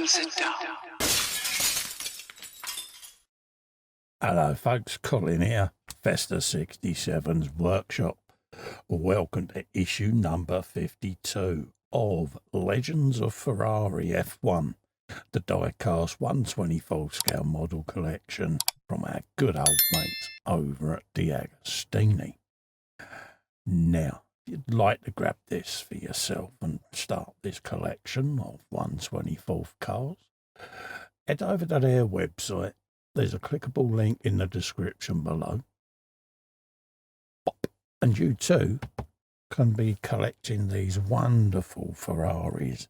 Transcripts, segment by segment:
sit down. Hello folks, Colin here, Festa 67's workshop. Welcome to issue number 52 of Legends of Ferrari F1, the die-cast 1/24 scale model collection from our good old mates over at DeAgostini. Now, if you'd like to grab this for yourself and start this collection of 1/24 cars, head over to their website. There's a clickable link in the description below. And you too can be collecting these wonderful Ferraris.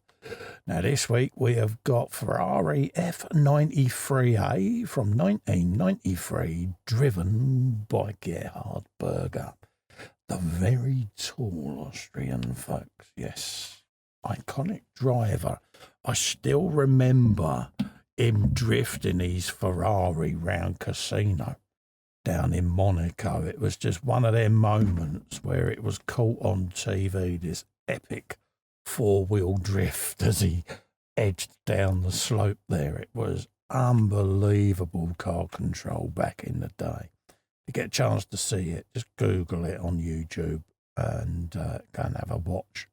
Now this week we have got Ferrari F93A from 1993, driven by Gerhard Berger. The very tall Austrian, folks. Yes, iconic driver. I still remember him drifting his Ferrari round Casino down in Monaco. It was just one of them moments where it was caught on TV, this epic four-wheel drift as he edged down the slope there. It was unbelievable car control back in the day. If you get a chance to see it, just Google it on YouTube and go and have a watch.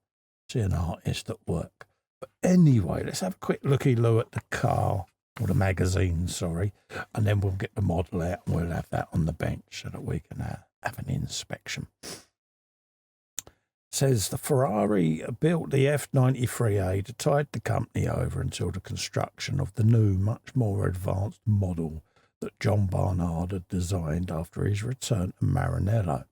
See an artist at work. But anyway, let's have a quick looky-loo at the car. Or the magazine, sorry, and then we'll get the model out and we'll have that on the bench so that we can have an inspection. It says the Ferrari built the F93A to tide the company over until the construction of the new, much more advanced model that John Barnard had designed after his return to Maranello.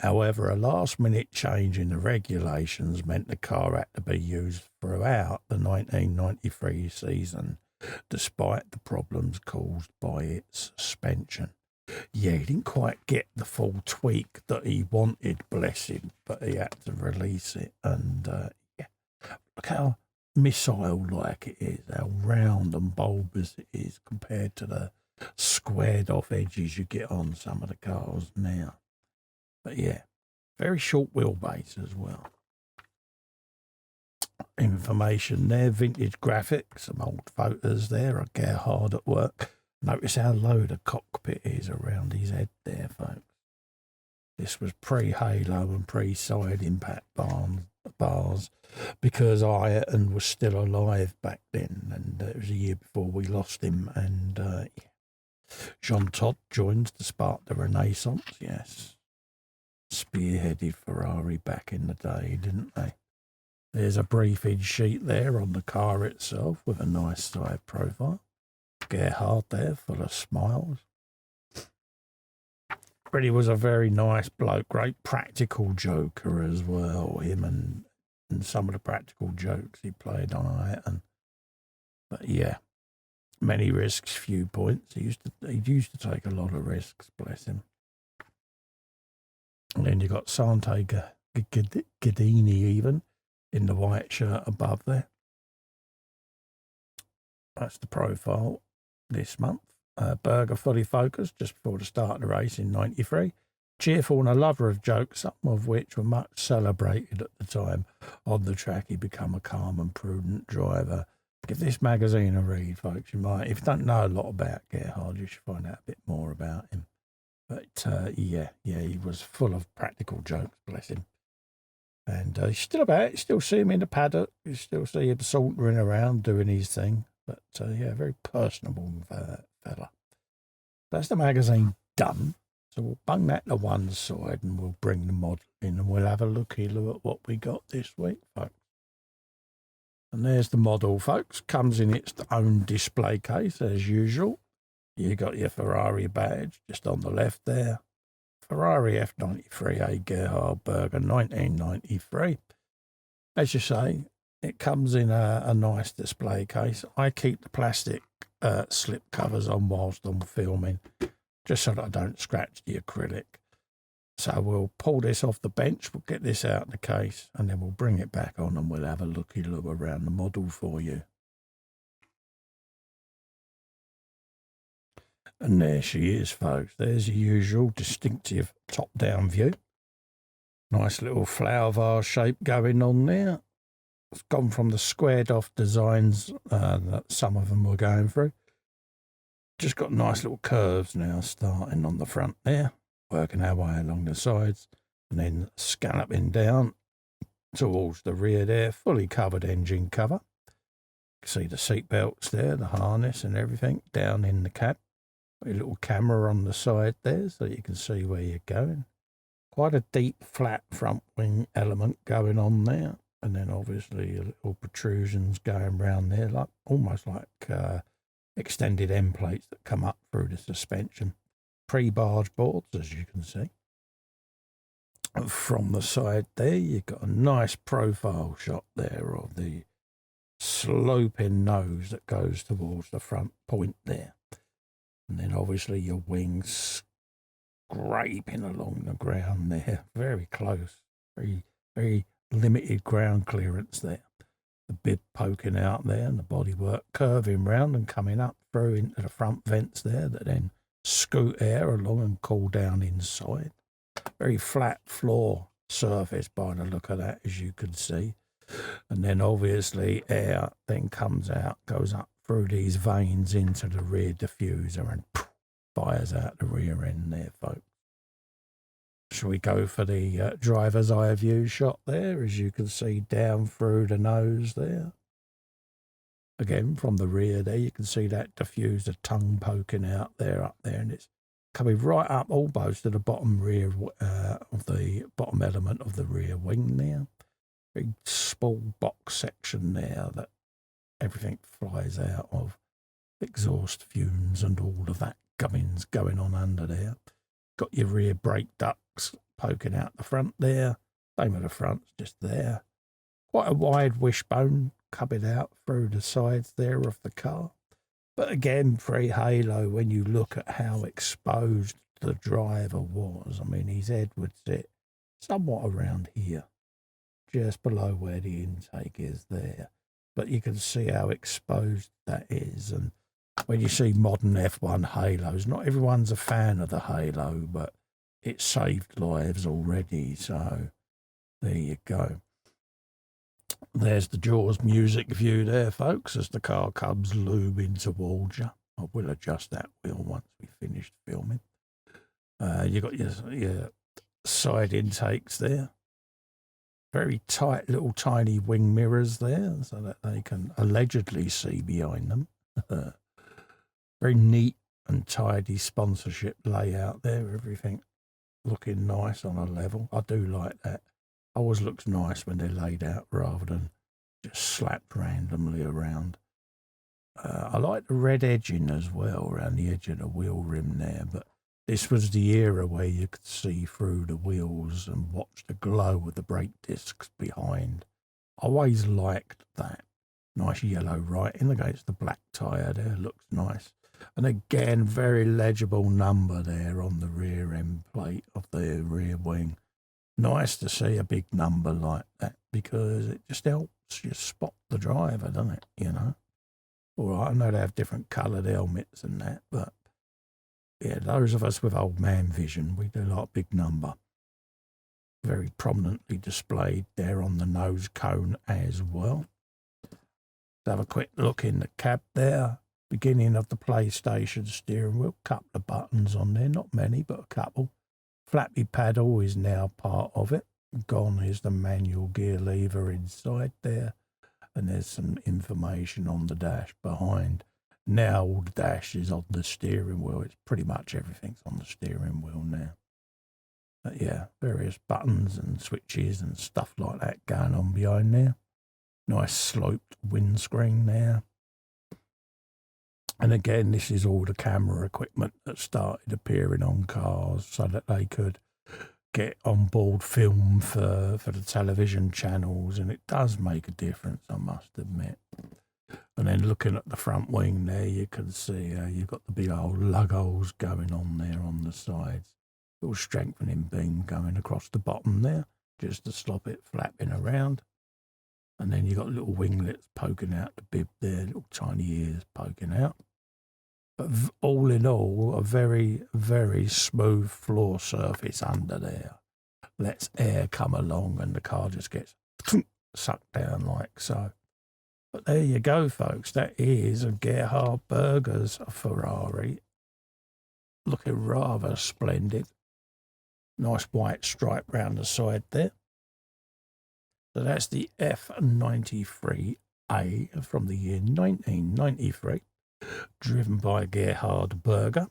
However, a last-minute change in the regulations meant the car had to be used throughout the 1993 season, despite the problems caused by its suspension. Yeah, he didn't quite get the full tweak that he wanted, bless him, but he had to release it. And yeah, look how missile-like it is, how round and bulbous it is compared to the squared-off edges you get on some of the cars now. But yeah, very short wheelbase as well. Information there, vintage graphics, some old photos there of Gerhard at work. Notice how low the cockpit is around his head there, folks. This was pre-halo and pre-side impact bars because Ayrton was still alive back then, and it was a year before we lost him. And yeah. Jean Todt joins to spark the Renaissance, yes. Spearheaded Ferrari back in the day, didn't they? There's a briefage sheet there on the car itself with a nice side profile. Gerhard there, full of smiles. But he was a very nice bloke, great practical joker as well, him and some of the practical jokes he played on Ayrton. But yeah, many risks, few points. He used to take a lot of risks, bless him. And then you got Sante Gadini even, in the white shirt above there. That's the profile this month. Berger fully focused just before the start of the race in 93. Cheerful and a lover of jokes, some of which were much celebrated at the time. On the track, he became a calm and prudent driver. Give this magazine a read, folks. You might, if you don't know a lot about Gerhard, you should find out a bit more about him. But yeah, he was full of practical jokes, bless him. And he's still about. You still see him in the paddock. You still see him sauntering around doing his thing. But yeah, very personable fella. That's the magazine done. So we'll bung that to one side and we'll bring the model in and we'll have a looky look at what we got this week, folks. And there's the model, folks. Comes in its own display case as usual. You got your Ferrari badge just on the left there. Ferrari F93A Gerhard Berger 1993. As you say, it comes in a nice display case. I keep the plastic slip covers on whilst I'm filming, just so that I don't scratch the acrylic. So we'll pull this off the bench, we'll get this out of the case, and then we'll bring it back on and we'll have a looky look around the model for you. And there she is, folks. There's your usual distinctive top-down view. Nice little flower vase shape going on there. It's gone from the squared off designs that some of them were going through. Just got nice little curves now, starting on the front there, working our way along the sides, and then scalloping down towards the rear there, fully covered engine cover. You can see the seat belts there, the harness and everything down in the cab. A little camera on the side there so you can see where you're going. Quite a deep flat front wing element going on there, and then obviously little protrusions going around there, like almost like extended end plates that come up through the suspension. Pre-barge boards, as you can see. And from the side there, you've got a nice profile shot there of the sloping nose that goes towards the front point there. And then obviously your wings scraping along the ground there, very close, very, very limited ground clearance there. The bib poking out there and the bodywork curving round and coming up through into the front vents there that then scoot air along and cool down inside. Very flat floor surface by the look of that, as you can see. And then obviously air then comes out, goes up through these veins into the rear diffuser and fires out the rear end there, folks. Shall we go for the driver's eye view shot there, as you can see down through the nose there? Again, from the rear there, you can see that diffuser tongue poking out there, up there, and it's coming right up almost to the bottom rear of the bottom element of the rear wing there. Big small box section there that everything flies out of. Exhaust fumes and all of that gummings going on under there. Got your rear brake ducts poking out the front there. Same with the front's just there. Quite a wide wishbone coming out through the sides there of the car. But again, pre-halo, when you look at how exposed the driver was, I mean, his head would sit somewhat around here, just below where the intake is there. But you can see how exposed that is. And when you see modern F1 halos, not everyone's a fan of the halo, but it saved lives already. So there you go. There's the Jaws music view there, folks, as the car comes looming towards you. I will adjust that wheel once we finished filming. You've got your side intakes there. Very tight little tiny wing mirrors there so that they can allegedly see behind them. Very neat and tidy sponsorship layout there. Everything looking nice on a level. I do like that. Always looks nice when they're laid out rather than just slapped randomly around. I like the red edging as well around the edge of the wheel rim there, but this was the era where you could see through the wheels and watch the glow of the brake discs behind. I always liked that. Nice yellow writing against the black tyre there, looks nice. And again, very legible number there on the rear end plate of the rear wing. Nice to see a big number like that because it just helps you spot the driver, doesn't it, you know? All right, I know they have different coloured helmets and that, but yeah, those of us with old man vision, we do like a big number. Very prominently displayed there on the nose cone as well. Let's have a quick look in the cab there. Beginning of the PlayStation steering wheel. Couple of buttons on there, not many, but a couple. Flappy paddle is now part of it. Gone is the manual gear lever inside there. And there's some information on the dash behind. Now all the dash is on the steering wheel. It's pretty much everything's on the steering wheel now. But yeah, various buttons and switches and stuff like that going on behind there. Nice sloped windscreen there. And again, this is all the camera equipment that started appearing on cars so that they could get on board film for the television channels. And it does make a difference, I must admit. And then looking at the front wing there, you can see you've got the big old lug holes going on there on the sides. Little strengthening beam going across the bottom there, just to stop it flapping around. And then you've got little winglets poking out the bib there, little tiny ears poking out. But all in all, a very, very smooth floor surface under there. Lets air come along and the car just gets sucked down like so. But there you go, folks. That is a Gerhard Berger's Ferrari. Looking rather splendid. Nice white stripe round the side there. So that's the F93A from the year 1993, driven by Gerhard Berger.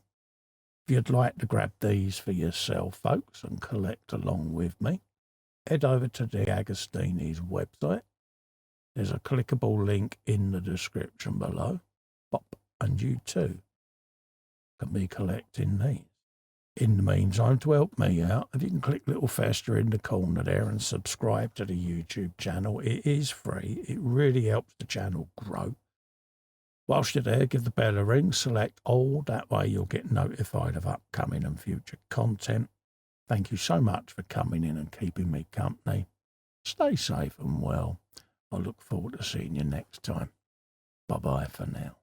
If you'd like to grab these for yourself, folks, and collect along with me, head over to DeAgostini's website. There's a clickable link in the description below. Pop, and you too can be collecting these. In the meantime, to help me out, if you can click little fester in the corner there and subscribe to the YouTube channel. It is free. It really helps the channel grow. Whilst you're there, give the bell a ring, select all. That way you'll get notified of upcoming and future content. Thank you so much for coming in and keeping me company. Stay safe and well. I look forward to seeing you next time. Bye-bye for now.